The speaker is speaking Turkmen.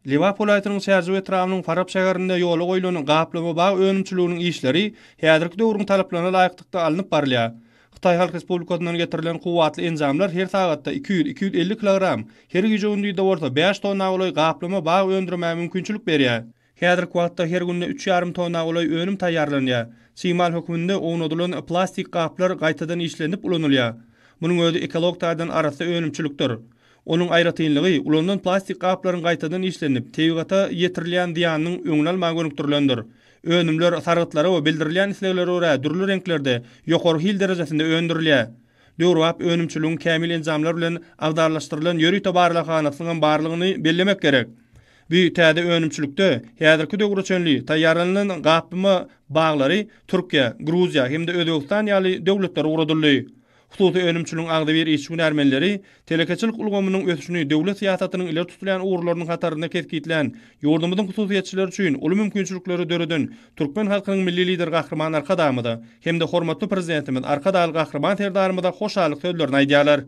Liverpool aýtynyň şäherji we Tramnyň Farab şäherinde ýola goýulan gaplama bag önümçiliginiň işleri häzirki döwrüň talaplaryna laýyklykda alınıp barylýar. Xitay Halk Respublikasyndan getirilen kuwatly enzamlar her sagatda 200-250 kilogram, her güýjündýide bolsa 5 tonna goýulan gaplama bag öndürmäge mümkinçilik berýär. Häzirki wagtda her günde 3,5 tonna goýulan önüm taýýarlanýar. Simal hökmünde oňudylan plastik gaplar gaýtadan işlenip ulanylýar. Munyň özi ekologlardan arasy önümçilikdir. Onun aýratynlygy ulandan plastik gaplaryň gaýtadan işlenip teýgata ýetirilýän diýanyň öňlenmä görünükdirlendir. Önümler sargıtlara we bildirilýän isleglere görä dürli renklerde ýokary hil derejesinde öndürilýär. Döwrap önümçiligiň kämil enzamlar bilen agdarlaşdyrylan ýöri tabarlykanyň barlygyny bellemek gerek. Bu täze önümçilikde häzirki döwür üçinli taýýarlanan gaplama baglary Türkiýe, Gruziýa hemde Özbegistan ýaly döwletler uradyldy. Hususy önümçiligiň agdy bir iş hünärmenleri telekeçilik ulgamynyň ösüşini döwlet syýasatynyň ileri tutulýan uğurlarynyň hataryna ketgitlen ýordamyň hususiýetçileri üçin uly mümkinçilikleri döreden türkmen halkynyň milli lider gahrman arkadamyda hemde hormatly prezidentimiz arkadaly gahrman terdarymyda hoşalyk sözlerini aýdýarlar.